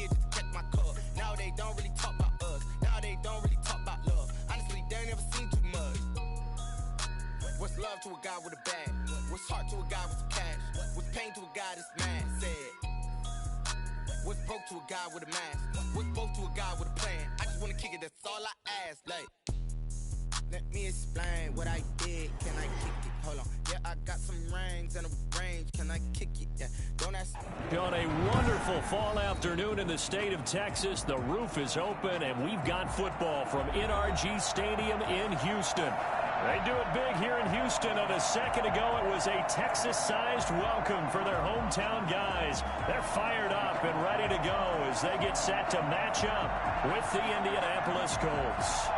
years just to catch my cup. Now they don't really talk about us. Now they don't really talk about love. Honestly, they ain't never seen too much. What's love to a guy with a bag? What's heart to a guy with some cash? What's pain to a guy that's mad? Said. What's broke to a guy with a mask? What's broke to a guy with a plan? I just wanna kick it, that's all I ask. Like, let me explain what I did. Can I kick it? Hold on. Yeah, I got some rings and a range. Can I kick it? Yeah. Don't ask. On a wonderful fall afternoon in the state of Texas, the roof is open, and we've got football from NRG Stadium in Houston. They do it big here in Houston, and a second ago it was a Texas-sized welcome for their hometown guys. They're fired up and ready to go as they get set to match up with the Indianapolis Colts.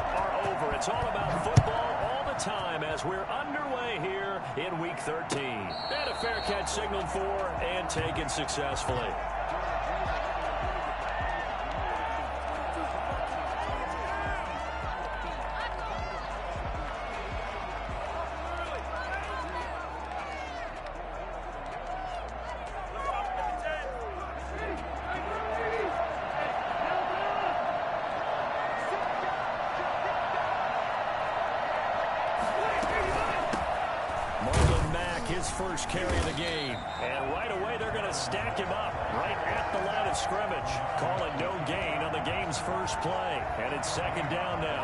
Are over. It's all about football all the time as we're underway here in Week 13. And a fair catch signaled for and taken successfully. His first carry of the game. And right away, they're going to stack him up right at the line of scrimmage. Call it no gain on the game's first play. And it's second down now.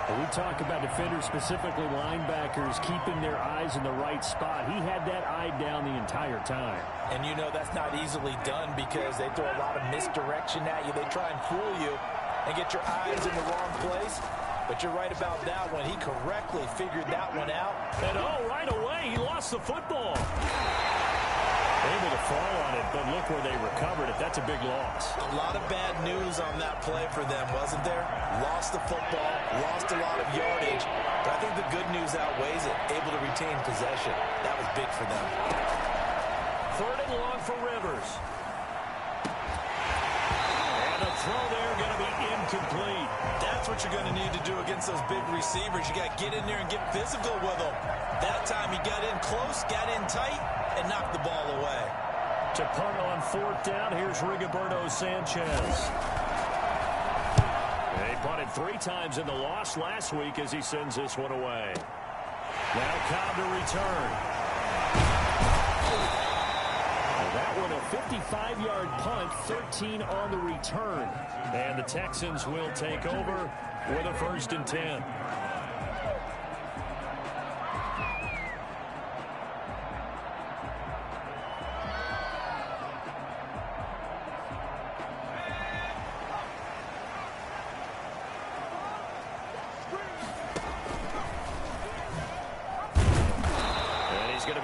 When we talk about defenders, specifically linebackers, keeping their eyes in the right spot. He had that eye down the entire time. And you know that's not easily done because they throw a lot of misdirection at you. They try and fool you and get your eyes in the wrong place. But you're right about that one. He correctly figured that one out. And right away, he lost the football. Able to fall on it, but look where they recovered it. That's a big loss. A lot of bad news on that play for them, wasn't there? Lost the football, lost a lot of yardage. But I think the good news outweighs it. Able to retain possession. That was big for them. Third and long for Rivers. And a throw there going to be incomplete. That's what you're going to need to do against those big receivers. You got to get in there and get physical with them. That time he got in close, got in tight, and knocked the ball away. To punt on fourth down, here's Rigoberto Sanchez. They punted 3 times in the loss last week as he sends this one away. Now Cobb to return. That one a 55-yard punt, 13 on the return. And the Texans will take over with a 1st and 10.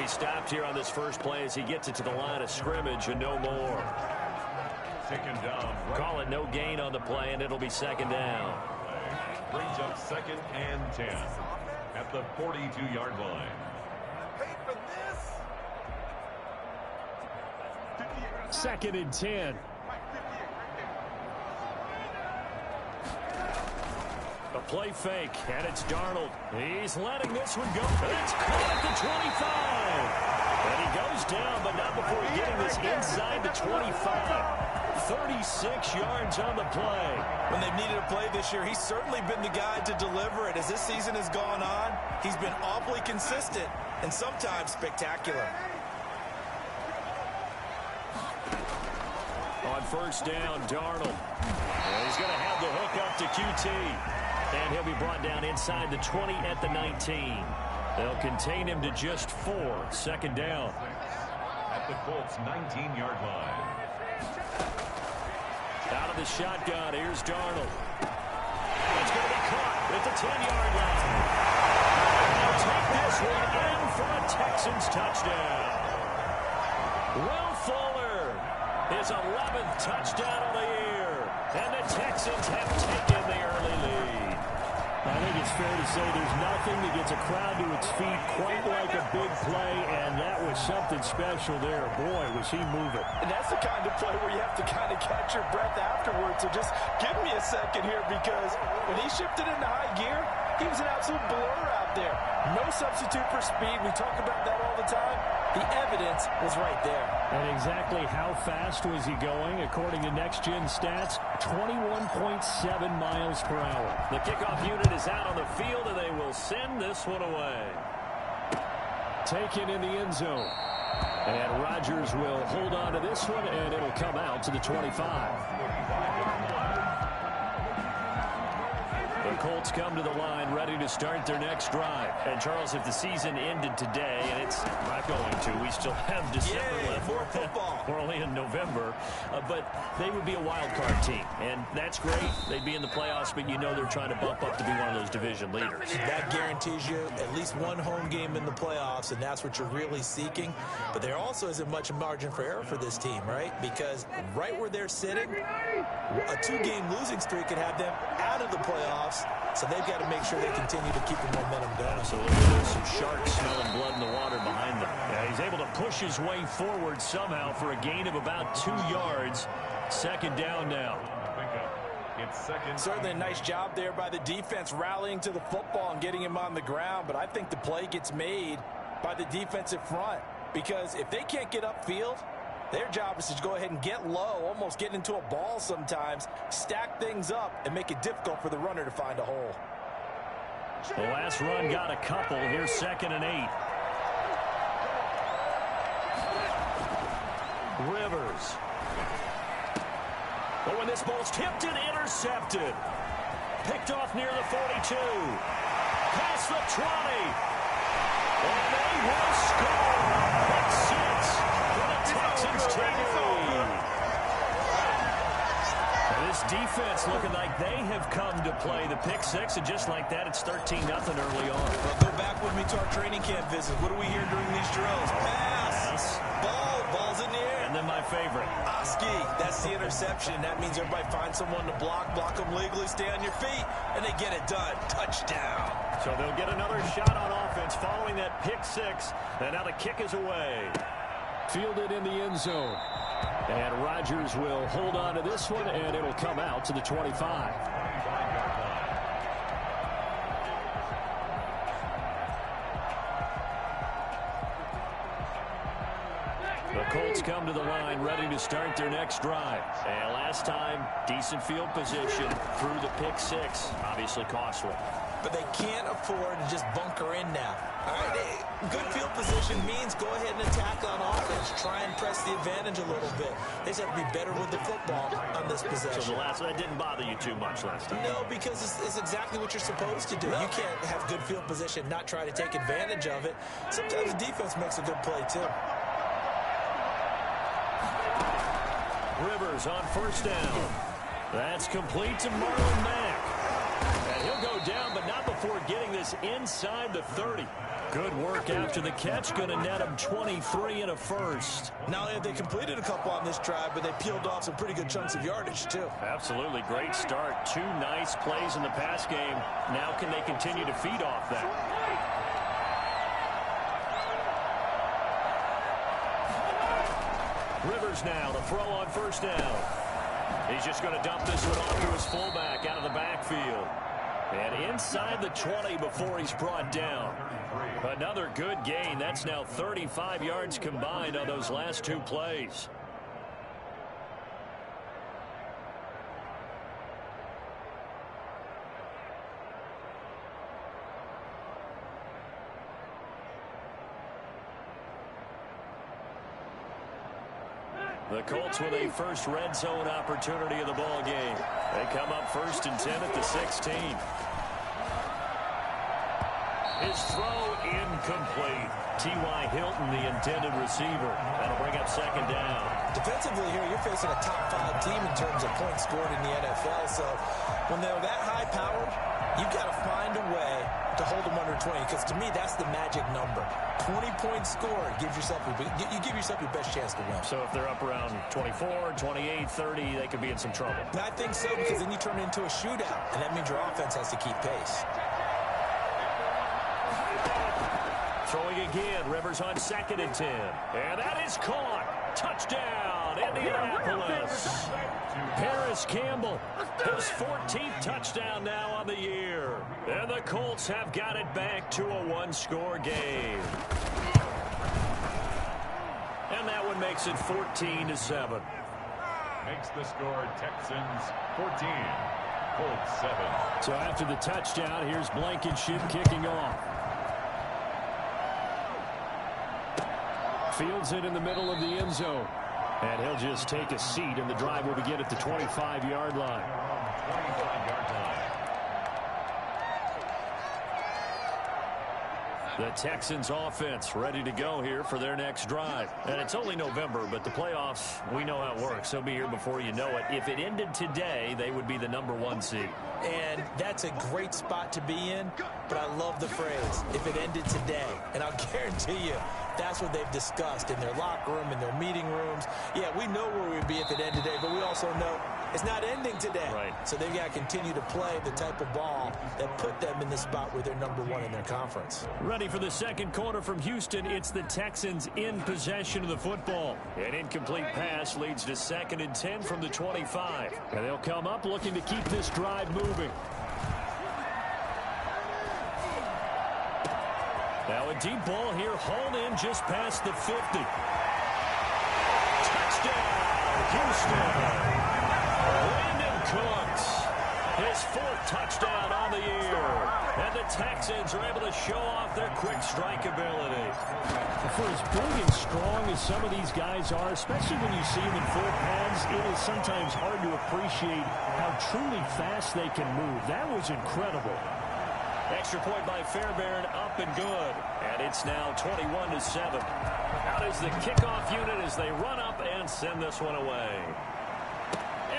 Stopped here on this first play as he gets it to the line of scrimmage and no more. Taken down. Call it no gain on the play, and it'll be second down. Brings up 2nd and 10 at the 42-yard line. Pay for this. 2nd and 10. A play fake, and it's Darnold. He's letting this one go. It's caught at the 25. And he goes down, but not before getting this inside the 25. 36 yards on the play. When they've needed a play this year, he's certainly been the guy to deliver it. As this season has gone on, he's been awfully consistent and sometimes spectacular. On first down, Darnold. And he's going to have the hook up to QT. And he'll be brought down inside the 20 at the 19. They'll contain him to just 4. Second down. At the Colts' 19-yard line. Out of the shotgun, here's Darnold. It's going to be caught at the 10-yard line. They'll take this one in for a Texans touchdown. Will Fuller, his 11th touchdown of the year. And the Texans have taken the early lead. I think it's fair to say there's nothing that gets a crowd to its feet quite like a big play, and that was something special there. Boy, was he moving. And that's the kind of play where you have to kind of catch your breath afterwards. So just give me a second here, because when he shifted into high gear, he was an absolute blur out there. No substitute for speed. We talk about that all the time. The evidence was right there. And exactly how fast was he going? According to Next Gen Stats, 21.7 miles per hour. The kickoff unit is out on the field, and they will send this one away. Taken in the end zone. And Rodgers will hold on to this one, and it'll come out to the 25. The Colts come to the line ready to start their next drive. And, Charles, if the season ended today, and it's not going to, we still have December left. More football. We're only in November. But they would be a wild card team. And that's great. They'd be in the playoffs, but you know they're trying to bump up to be one of those division leaders. That guarantees you at least one home game in the playoffs, and that's what you're really seeking. But there also isn't much margin for error for this team, right? Because right where they're sitting, a two-game losing streak could have them out of the playoffs. So they've got to make sure they continue to keep the momentum going. Absolutely. There's some sharks smelling blood in the water behind them. Yeah, he's able to push his way forward somehow for a gain of about 2 yards. Second down now. It's second. Certainly a nice job there by the defense rallying to the football and getting him on the ground. But I think the play gets made by the defensive front, because if they can't get upfield, their job is to go ahead and get low, almost get into a ball sometimes, stack things up, and make it difficult for the runner to find a hole. The last run got a couple. Here's 2nd and 8. Rivers. Oh, and this ball's tipped and intercepted. Picked off near the 42. Past the 20. And they will score. Pick 6 for the Texans team. This defense looking like they have come to play the pick 6, and just like that, it's 13-0 early on. Well, go back with me to our training camp visit. What do we hear during these drills? Pass. Ball's in the air. And then my favorite. Oski, that's the interception. That means everybody finds someone to block them legally, stay on your feet, and they get it done. Touchdown. So they'll get another shot on offense following that pick 6, and now the kick is away. Fielded in the end zone. And Rodgers will hold on to this one, and it'll come out to the 25. The Colts come to the line ready to start their next drive. And last time, decent field position through the pick 6. Obviously costly. But they can't afford to just bunker in now. All right, good field position means go ahead and attack on offense. Try and press the advantage a little bit. They just have to be better with the football on this possession. So that didn't bother you too much last time? No, because it's exactly what you're supposed to do. You can't have good field position, not try to take advantage of it. Sometimes the defense makes a good play, too. Rivers on 1st down. That's complete to Marlon Mack. And he'll go down, but not before getting this inside the 30. Good work after the catch. Going to net him 23 and a first. Not only have they completed a couple on this drive, but they peeled off some pretty good chunks of yardage, too. Absolutely. Great start. 2 nice plays in the pass game. Now can they continue to feed off that? Rivers now to throw on 1st down. He's just going to dump this one off to his fullback out of the backfield. And inside the 20 before he's brought down. Another good gain. That's now 35 yards combined on those last 2 plays. The Colts with a first red zone opportunity of the ball game. They come up 1st and 10 at the 16. His throw incomplete. T.Y. Hilton, the intended receiver. That'll bring up second down. Defensively here, you're facing a top-5 team in terms of points scored in the NFL. So when they're that high-powered, you've got to find a way to hold them under 20. Because to me, that's the magic number. 20 points scored. You give yourself your best chance to win. So if they're up around 24, 28, 30, they could be in some trouble. I think so, because then you turn it into a shootout. And that means your offense has to keep pace. Throwing again, Rivers on 2nd and 10. And that is caught. Touchdown, Indianapolis. Paris Campbell, his 14th touchdown now on the year. And the Colts have got it back to a one-score game. And that one makes it 14-7. Makes the score Texans 14, Colts 7. So after the touchdown, here's Blankenship kicking off. Fields it in the middle of the end zone. And he'll just take a seat, and the drive will begin at the 25-yard line. 25-yard line. The Texans offense ready to go here for their next drive. And it's only November, but the playoffs, we know how it works. They'll be here before you know it. If it ended today, they would be the #1 seed. And that's a great spot to be in, but I love the phrase, if it ended today. And I'll guarantee you, that's what they've discussed in their locker room, in their meeting rooms. Yeah, we know where we'd be if it ended today, but we also know it's not ending today. Right. So they've got to continue to play the type of ball that put them in the spot where they're #1 in their conference. Ready for the second quarter from Houston. It's the Texans in possession of the football. An incomplete pass leads to 2nd and 10 from the 25. And they'll come up looking to keep this drive moving. Now a deep ball here, hauled in just past the 50. Touchdown, Houston. Brandon Cooks, his 4th touchdown on the year. And the Texans are able to show off their quick strike ability. For as big and strong as some of these guys are, especially when you see them in full pads, it is sometimes hard to appreciate how truly fast they can move. That was incredible. Extra point by Fairbairn, up and good. And it's now 21-7. Out is the kickoff unit as they run up and send this one away.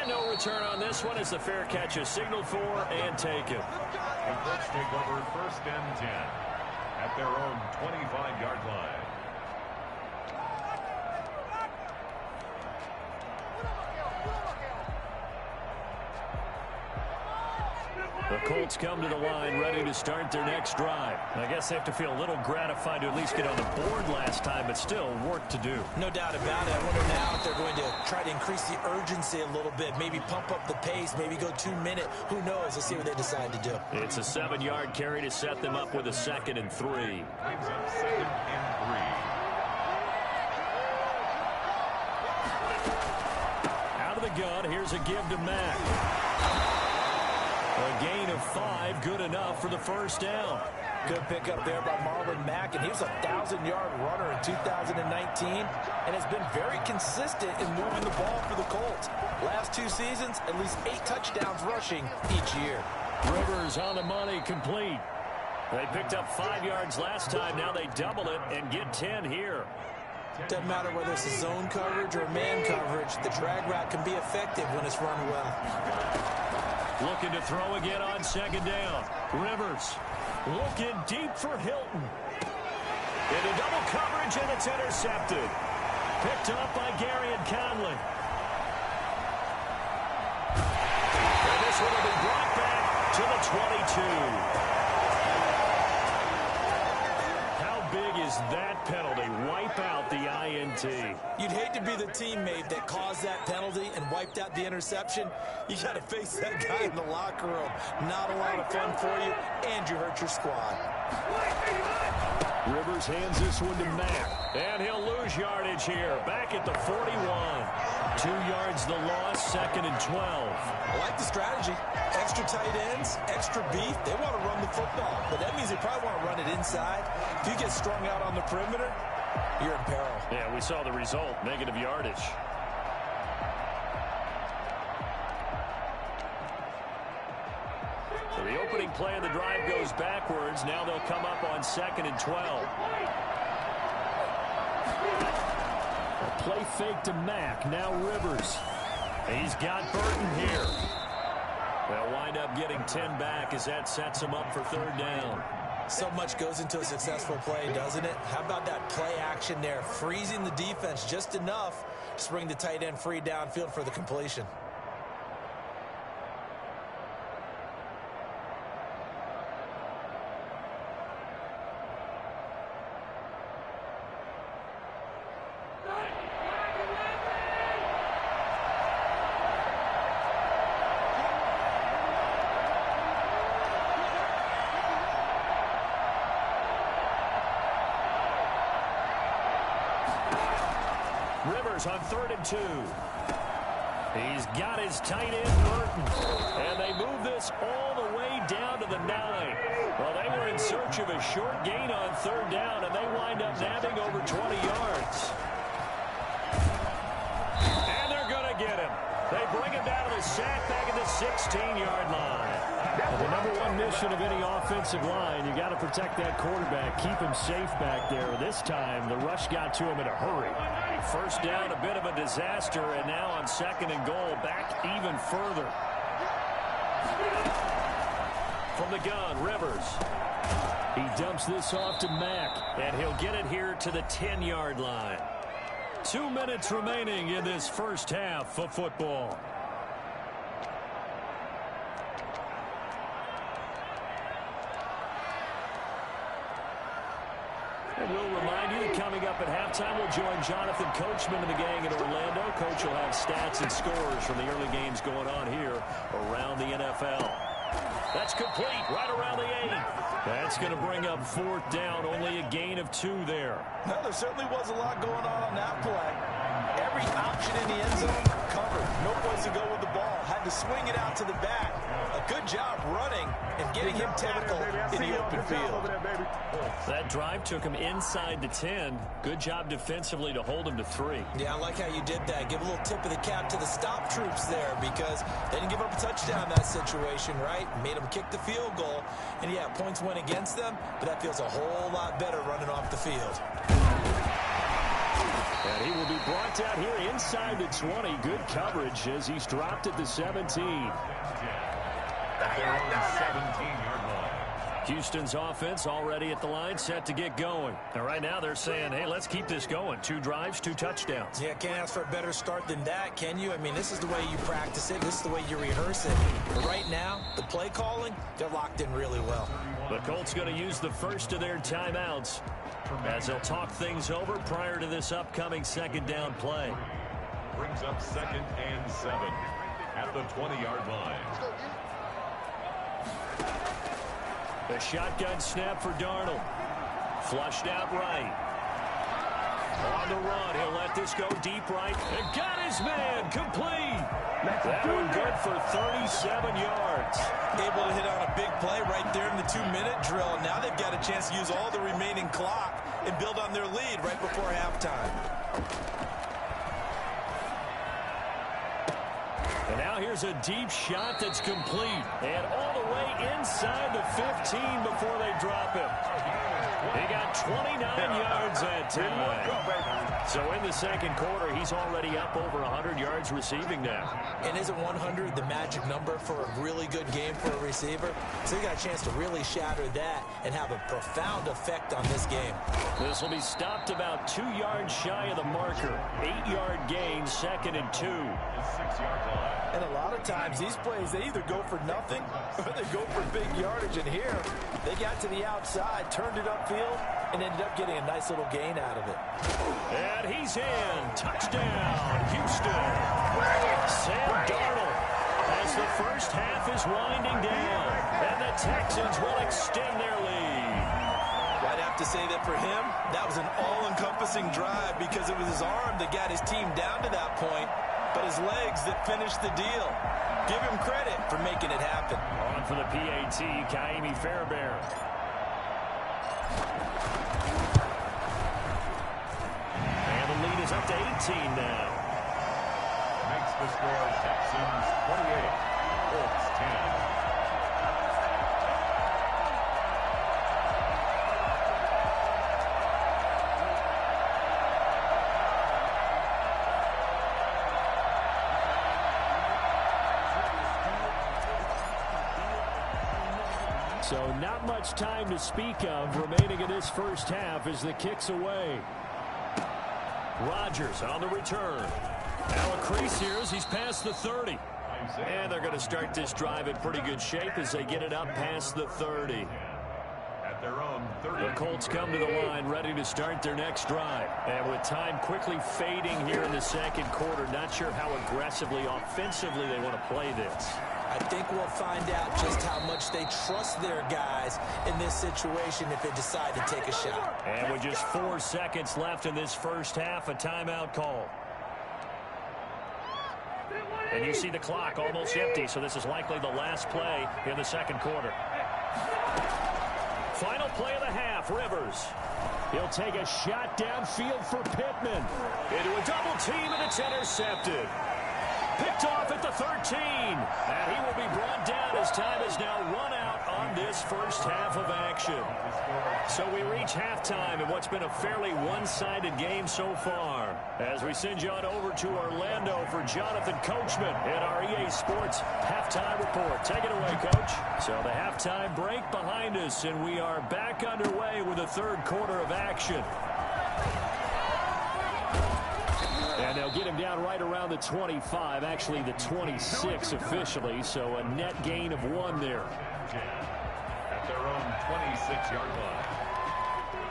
And no return on this one as the fair catch is signaled for and taken. The Colts take over 1st and 10 at their own 25-yard line. The Colts come to the line ready to start their next drive. I guess they have to feel a little gratified to at least get on the board last time, but still work to do. No doubt about it. I wonder now if they're going to try to increase the urgency a little bit, maybe pump up the pace, maybe go 2-minute. Who knows? Let's see what they decide to do. It's a 7-yard carry to set them up with a 2nd and 3. Brings up 2nd and 3. Out of the gun, here's a give to Mack. A gain of 5, good enough for the first down. Good pickup there by Marlon Mack, and he was a 1,000-yard runner in 2019 and has been very consistent in moving the ball for the Colts. Last 2 seasons, at least 8 touchdowns rushing each year. Rivers on the money, complete. They picked up 5 yards last time. Now they double it and get 10 here. Doesn't matter whether it's a zone coverage or man coverage, the drag route can be effective when it's run well. Looking to throw again on 2nd down. Rivers looking deep for Hilton. Into double coverage, and it's intercepted. Picked up by Gary and Conley. And this one will be brought back to the 22. How big is that penalty? Wipe out the INT. You'd hate to be the teammate that caused that penalty and wiped out the interception. You got to face that guy in the locker room. Not a lot of fun for you, and you hurt your squad. Rivers hands this one to Mack. And he'll lose yardage here. Back at the 41. 2 yards the loss, 2nd and 12. I like the strategy. Extra tight ends, extra beef. They want to run the football, but that means they probably want to run it inside. If you get strung out on the perimeter, you're in peril. Yeah, we saw the result, negative yardage. So the opening play of the drive goes backwards. Now they'll come up on 2nd and 12. A play fake to Mack. Now Rivers. He's got Burton here. They'll wind up getting 10 back as that sets them up for 3rd down. So much goes into a successful play, doesn't it? How about that play action there? Freezing the defense just enough to bring the tight end free downfield for the completion. On 3rd and 2. He's got his tight end, Burton. And they move this all the way down to the 9. Well, they were in search of a short gain on 3rd down, and they wind up nabbing over 20 yards. And they're going to get him. They bring him down to the sack back at the 16-yard line. Well, the number one mission of any offensive line, you got to protect that quarterback, keep him safe back there. This time, the rush got to him in a hurry. 1st down, a bit of a disaster, and now on 2nd and goal, back even further. From the gun, Rivers. He dumps this off to Mack. And he'll get it here to the 10-yard line. 2 minutes remaining in this first half of football. And we'll remind you that coming up at halftime, we'll join Jonathan Coachman and the gang in Orlando. Coach will have stats and scores from the early games going on here around the NFL. That's complete right around the 8. That's going to bring up 4th down. Only a gain of 2 there. No, there certainly was a lot going on that play. Every option in the end zone covered. No place to go with the ball. Had to swing it out to the back. A good job running and getting him tackled in the open field. That drive took him inside the 10. Good job defensively to hold him to 3. Yeah, I like how you did that. Give a little tip of the cap to the stop troops there because they didn't give up a touchdown in that situation, right? Made them kick the field goal. And, yeah, points went against them, but that feels a whole lot better running off the field. And he will be brought down here inside the 20. Good coverage as he's dropped at the 17. They're on the 17-yard line. Houston's offense already at the line, set to get going. And right now they're saying, hey, let's keep this going. 2 drives, 2 touchdowns. Yeah, can't ask for a better start than that, can you? I mean, this is the way you practice it. This is the way you rehearse it. But right now, the play calling, they're locked in really well. The Colts going to use the first of their timeouts as they'll talk things over prior to this upcoming 2nd down play. Brings up 2nd and 7 at the 20-yard line. The shotgun snap for Darnold. Flushed out right. On the run, he'll let this go deep right. And got his man complete. That one good for 37 yards. Able to hit on a big play right there in the 2-minute drill. Now they've got a chance to use all the remaining clock and build on their lead right before halftime. And now here's a deep shot that's complete. And all the way inside the 15 before they drop him. He got 29 yards that time. So in the 2nd quarter, he's already up over 100 yards receiving now. And isn't 100 the magic number for a really good game for a receiver? So he got a chance to really shatter that and have a profound effect on this game. This will be stopped about 2 yards shy of the marker. 8-yard gain, 2nd and 2. And a lot of times these plays, they either go for nothing or they go for big yardage. And here, they got to the outside, turned it upfield, and ended up getting a nice little gain out of it. And he's in. Touchdown, Houston. Sam Darnold as the first half is winding down. And the Texans will extend their lead. I'd have to say that for him, that was an all-encompassing drive because it was his arm that got his team down to that point, but his legs that finished the deal. Give him credit for making it happen. On for the PAT, Kaimi Fairbairn. And the lead is up to 18 now. Makes the score Texans 28, Colts 10. So not much time to speak of remaining in this first half as the kick's away. Rodgers on the return. Now a crease here as he's past the 30. And they're going to start this drive in pretty good shape as they get it up past the 30. At their own 30. The Colts come to the line ready to start their next drive. And with time quickly fading here in the second quarter, not sure how aggressively, offensively they want to play this. I think we'll find out just how much they trust their guys in this situation if they decide to take a shot. And with just 4 seconds left in this first half, a timeout call. And you see the clock almost empty, so this is likely the last play in the second quarter. Final play of the half, Rivers. He'll take a shot downfield for Pittman. Into a double team, and it's intercepted. Picked off at the 13. And he will be brought down as time has now run out on this first half of action. So we reach halftime in what's been a fairly one-sided game so far. As we send you on over to Orlando for Jonathan Coachman in our EA Sports halftime report. Take it away, Coach. So the halftime break behind us, and we are back underway with the third quarter of action. And they'll get him down right around the 25, actually the 26 officially, so a net gain of 1 there. At their own 26-yard line.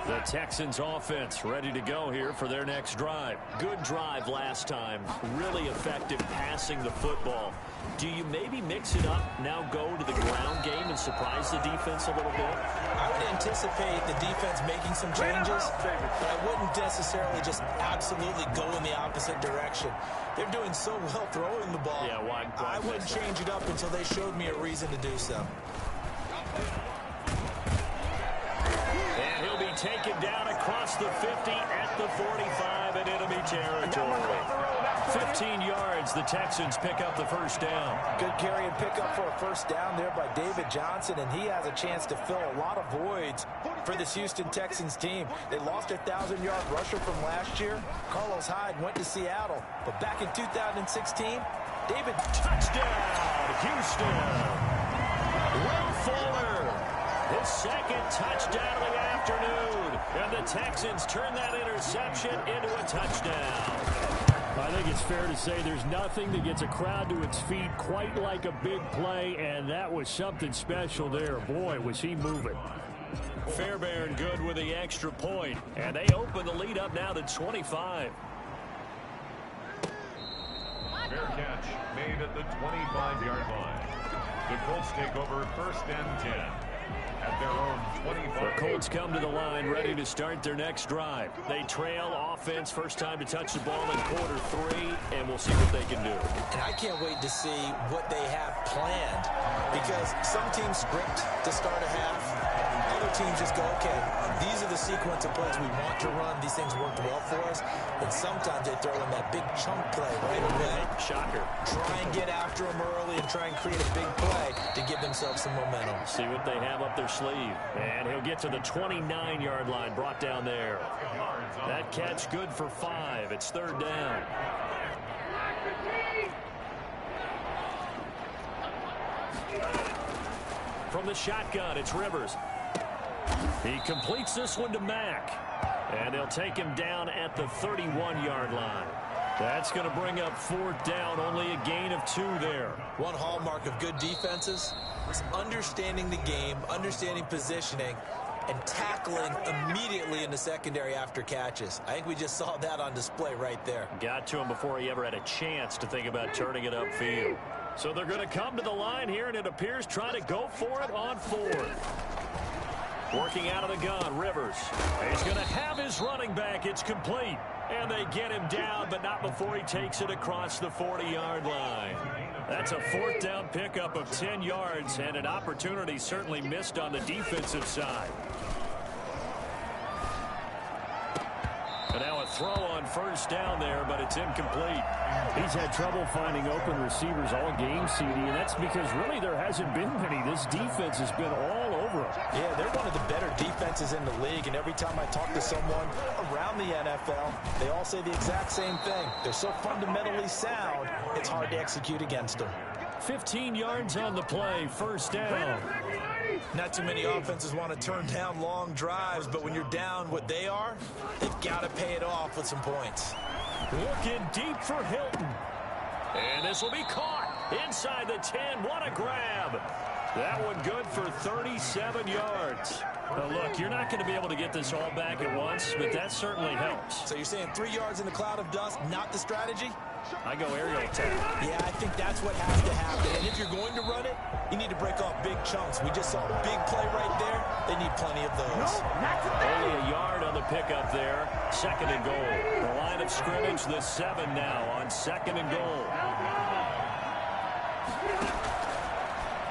The Texans offense ready to go here for their next drive. Good drive last time. Really effective passing the football. Do you maybe mix it up, now go to the ground game and surprise the defense a little bit? I would anticipate the defense making some changes, but I wouldn't necessarily just absolutely go in the opposite direction. They're doing so well throwing the ball. Yeah, why I wouldn't change it up until they showed me a reason to do so. And he'll be taken down across the 50 at the 45 in enemy territory. 15 yards, the Texans pick up the first down. Good carry and pickup for a first down there by David Johnson, and he has a chance to fill a lot of voids for this Houston Texans team. They lost their 1,000-yard rusher from last year. Carlos Hyde went to Seattle, but back in 2016, David... Touchdown, Houston. Will Fuller, his second touchdown of the afternoon, and the Texans turn that interception into a touchdown. I think it's fair to say there's nothing that gets a crowd to its feet quite like a big play, and that was something special there. Boy, was he moving. Fairbairn good with the extra point, and they open the lead up now to 25. Fair catch made at the 25-yard line. The Colts take over first and 10. At their own 25. The Colts come to the line ready to start their next drive. They trail offense, first time to touch the ball in quarter 3, and we'll see what they can do. And I can't wait to see what they have planned, because some teams script to start a half. Other teams just go, okay, these are the sequence of plays we want to run. These things worked well for us. And sometimes they throw in that big chunk play right away. Shocker. Try and get after them early and try and create a big play to give themselves some momentum. See what they have up their sleeve. And he'll get to the 29-yard line, brought down there. That catch good for 5. It's third down. From the shotgun, it's Rivers. He completes this one to Mack. And they'll take him down at the 31-yard line. That's going to bring up fourth down, only a gain of 2 there. One hallmark of good defenses is understanding the game, understanding positioning, and tackling immediately in the secondary after catches. I think we just saw that on display right there. Got to him before he ever had a chance to think about turning it upfield. So they're going to come to the line here, and it appears trying to go for it on 4th. Working out of the gun, Rivers. He's going to have his running back. It's complete. And they get him down, but not before he takes it across the 40-yard line. That's a fourth down pickup of 10 yards, and an opportunity certainly missed on the defensive side. And now a throw on first down there, but it's incomplete. He's had trouble finding open receivers all game, CD, and that's because really there hasn't been many. This defense has been all over him. Yeah, they're one of the better defenses in the league, and every time I talk to someone around the NFL, they all say the exact same thing. They're so fundamentally sound, it's hard to execute against them. 15 yards on the play, first down. Not too many offenses want to turn down long drives, but when you're down what they are, they've got to pay it off with some points. Looking deep for Hilton. And this will be caught inside the 10. What a grab. That one good for 37 yards. Now look, you're not going to be able to get this all back at once, but that certainly helps. So you're saying 3 yards in the cloud of dust, not the strategy? I go aerial attack. Yeah, I think that's what has to happen. And if you're going to run it, you need to break off big chunks. We just saw a big play right there. They need plenty of those. Only a yard on the pickup there. 2nd and goal. The line of scrimmage, the 7 now on 2nd and goal.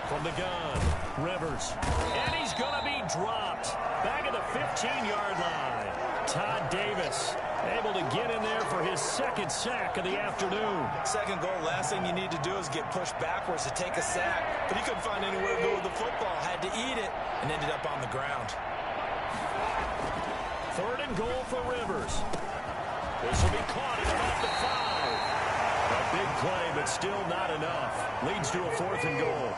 From the gun, Rivers. And he's going to be dropped. Back at the 15-yard line. Todd Davis able to get in there for his 2nd sack of the afternoon. 2nd goal, last thing you need to do is get pushed backwards to take a sack. But he couldn't find anywhere to go with the football. Had to eat it and ended up on the ground. 3rd and goal for Rivers. This will be caught at about the 5. A big play, but still not enough. Leads to a 4th and goal.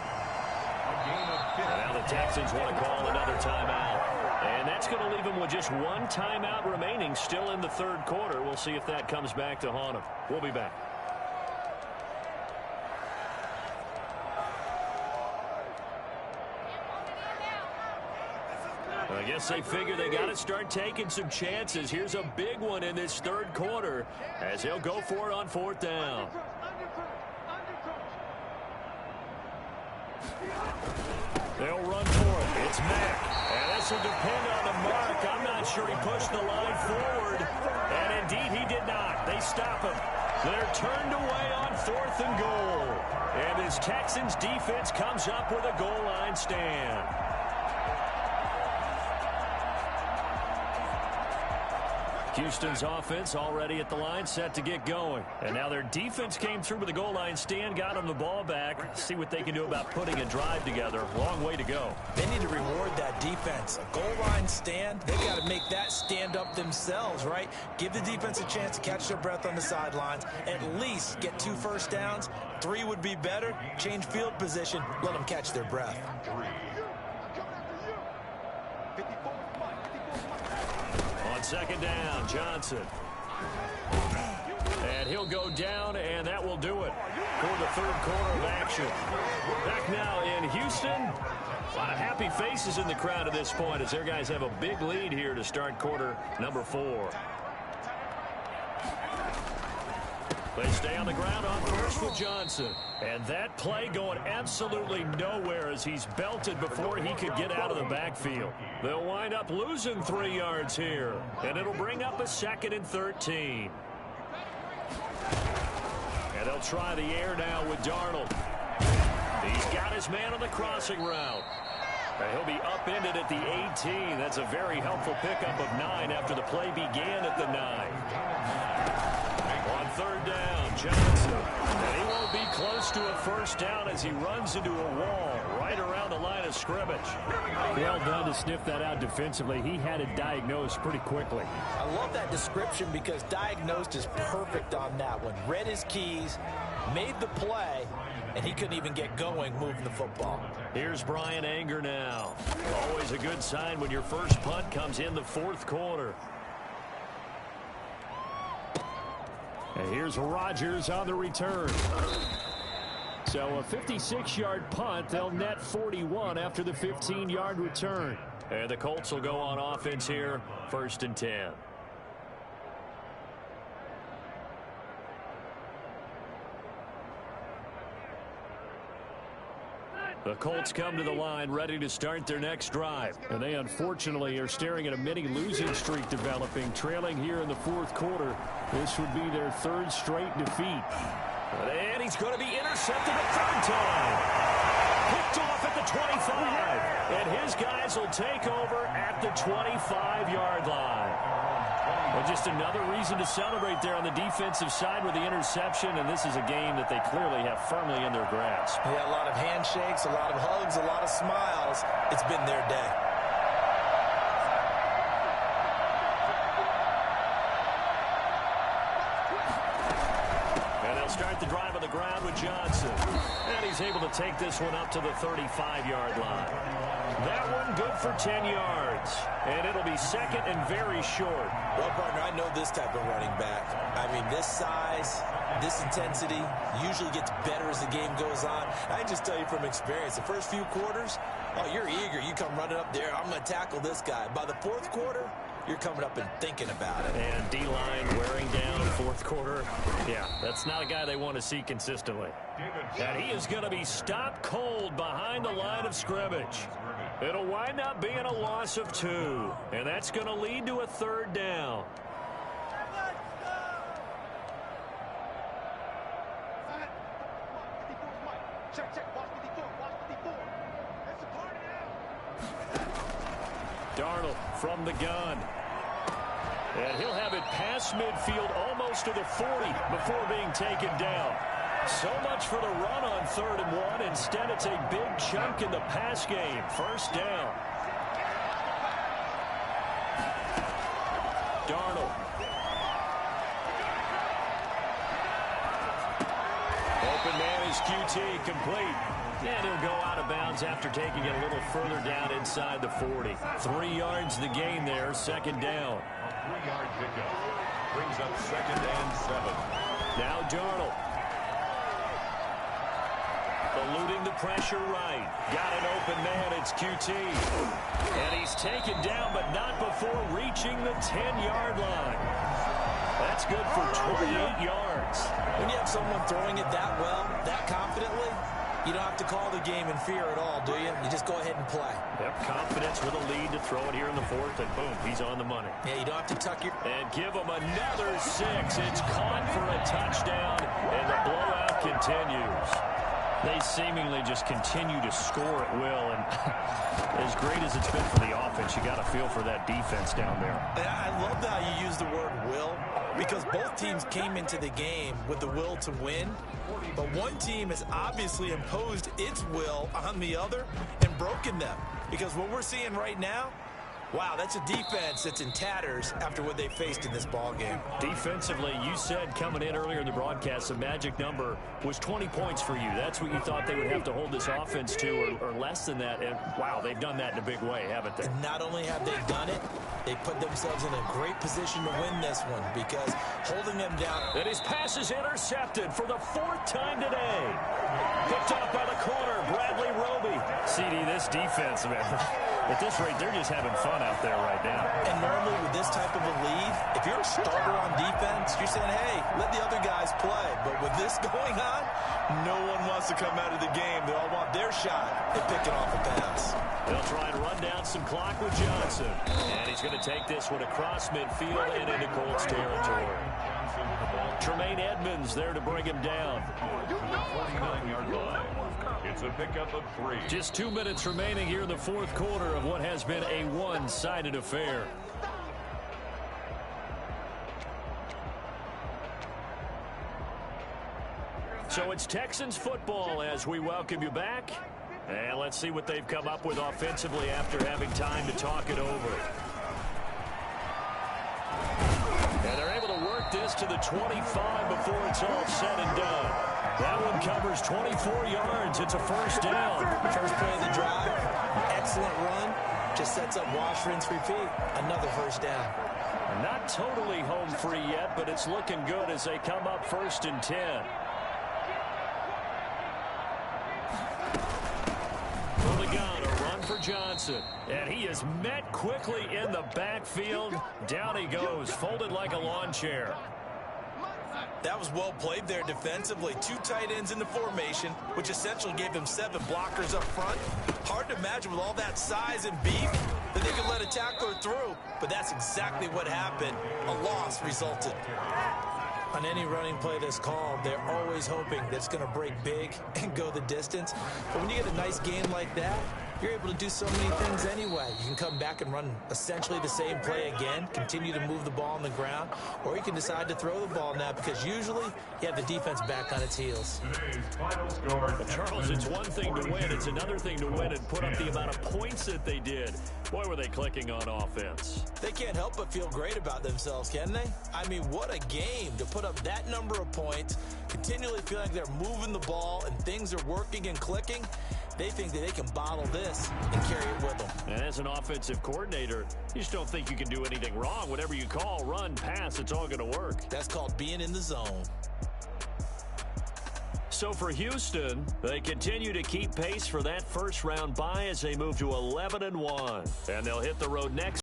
Now the Texans want to call another timeout. And that's going to leave them with just 1 timeout remaining still in the 3rd quarter. We'll see if that comes back to haunt them. We'll be back. I guess they figure they got to start taking some chances. Here's a big one in this 3rd quarter as he'll go for it on 4th down. They'll run for it. It's Mack. And this will depend on the mark. I'm not sure he pushed the line forward. And indeed, he did not. They stop him. They're turned away on 4th and goal. And this Texans defense comes up with a goal line stand. Houston's offense already at the line, set to get going. And now their defense came through with a goal line stand, got them the ball back. See what they can do about putting a drive together. Long way to go. They need to reward that defense. A goal line stand, they got to make that stand up themselves, right? Give the defense a chance to catch their breath on the sidelines. At least get 2 first downs. 3 would be better. Change field position. Let them catch their breath. On 2nd down, Johnson. And he'll go down, and that will do it for the 3rd quarter of action. Back now in Houston. A lot of happy faces in the crowd at this point as their guys have a big lead here to start quarter number 4. They stay on the ground on first with Johnson. And that play going absolutely nowhere as he's belted before he could get out of the backfield. They'll wind up losing 3 yards here. And it'll bring up a 2nd and 13. And they'll try the air now with Darnold. He's got his man on the crossing route. And he'll be upended at the 18. That's a very helpful pickup of 9 after the play began at the 9. On 3rd down, Johnson. And he won't be close to a first down as he runs into a wall right around the line of scrimmage. Well done to sniff that out defensively. He had it diagnosed pretty quickly. I love that description because diagnosed is perfect on that one. Read his keys, made the play, and he couldn't even get going moving the football. Here's Brian Anger now. Always a good sign when your first punt comes in the 4th quarter. And here's Rodgers on the return. So a 56-yard punt. They'll net 41 after the 15-yard return. And the Colts will go on offense here, 1st and 10. The Colts come to the line ready to start their next drive. And they unfortunately are staring at a mini losing streak developing, trailing here in the 4th quarter. This would be their 3rd straight defeat. And he's going to be intercepted a 3rd time. Picked off at the 25. And his guys will take over at the 25-yard line. Well, just another reason to celebrate there on the defensive side with the interception, and this is a game that they clearly have firmly in their grasp. Yeah, a lot of handshakes, a lot of hugs, a lot of smiles. It's been their day. And they'll start the drive on the ground with Johnson. And he's is able to take this one up to the 35-yard line. That one good for 10 yards. And it'll be second and very short. Well, partner, I know this type of running back. I mean, this size, this intensity usually gets better as the game goes on. I can just tell you from experience, the first few quarters, oh, you're eager. You come running up there, I'm going to tackle this guy. By the fourth quarter, you're coming up and thinking about it. And D-line wearing down fourth quarter. Yeah, that's not a guy they want to see consistently. And he is going to be stopped cold behind the line of scrimmage. It'll wind up being a loss of 2. And that's going to lead to a third down. Darnold from the gun. And he'll have it past midfield almost to the 40 before being taken down. So much for the run on 3rd and 1. Instead, it's a big chunk in the pass game. First down. Darnold. Open man is QT, complete. And he'll go out of bounds after taking it a little further down inside the 40. 3 yards the gain there, second down. 3-yard pickup brings up 2nd and 7. Now Darnold. Eluding the pressure right. Got an open man, it's QT. And he's taken down, but not before reaching the 10-yard line. That's good for 28 yards. When you have someone throwing it that well, that confidently, you don't have to call the game in fear at all, do you? You just go ahead and play. Yep, confidence with a lead to throw it here in the 4th, and boom, he's on the money. Yeah, you don't have to tuck your... And give him another 6. It's caught for a touchdown, and the blowout continues. They seemingly just continue to score at will, and as great as it's been for the offense, you got to feel for that defense down there. And I love how you use the word will, because both teams came into the game with the will to win, but one team has obviously imposed its will on the other and broken them. Because what we're seeing right now, wow, that's a defense that's in tatters after what they faced in this ball game. Defensively, you said coming in earlier in the broadcast, the magic number was 20 points for you. That's what you thought they would have to hold this offense to, or less than that. And wow, they've done that in a big way, haven't they? And not only have they done it, they put themselves in a great position to win this one, because holding them down. And his pass is intercepted for the 4th time today. Picked off by the corner, Bradley Roby. CD, this defense, man. At this rate, they're just having fun out there right now. And normally with this type of a lead, if you're a starter on defense, you're saying, hey, let the other guys play. But with this going on, no one wants to come out of the game. They all want their shot at picking off a pass. They'll try and run down some clock with Johnson. And he's going to take this one across midfield and into Colts territory. Tremaine Edmonds there to bring him down. 49-yard line. It's a pickup of 3. Just 2 minutes remaining here in the 4th quarter of what has been a one-sided affair. So it's Texans football as we welcome you back. And let's see what they've come up with offensively after having time to talk it over. And they're able to work this to the 25 before it's all said and done. That one covers 24 yards. It's a first down. First play of the drive, excellent run. Just sets up wash, rinse, repeat. Another first down. Not totally home free yet, but it's looking good as they come up 1st and 10. From the gun, a run for Johnson. And he is met quickly in the backfield. Down he goes, folded like a lawn chair. That was well played there defensively. 2 tight ends in the formation, which essentially gave them 7 blockers up front. Hard to imagine with all that size and beef that they could let a tackler through, but that's exactly what happened. A loss resulted. On any running play that's called, they're always hoping that it's going to break big and go the distance. But when you get a nice game like that, you're able to do so many things anyway. You can come back and run essentially the same play again, continue to move the ball on the ground, or you can decide to throw the ball now because usually you have the defense back on its heels. Today's final score. score. Charles, it's one thing to win. It's another thing to win and put up the amount of points that they did. Boy, were they clicking on offense. They can't help but feel great about themselves, can they? I mean, what a game to put up that number of points, continually feel like they're moving the ball and things are working and clicking. They think that they can bottle this and carry it with them. And as an offensive coordinator, you just don't think you can do anything wrong. Whatever you call, run, pass, it's all going to work. That's called being in the zone. So for Houston, they continue to keep pace for that first round bye as they move to 11-1. And they'll hit the road next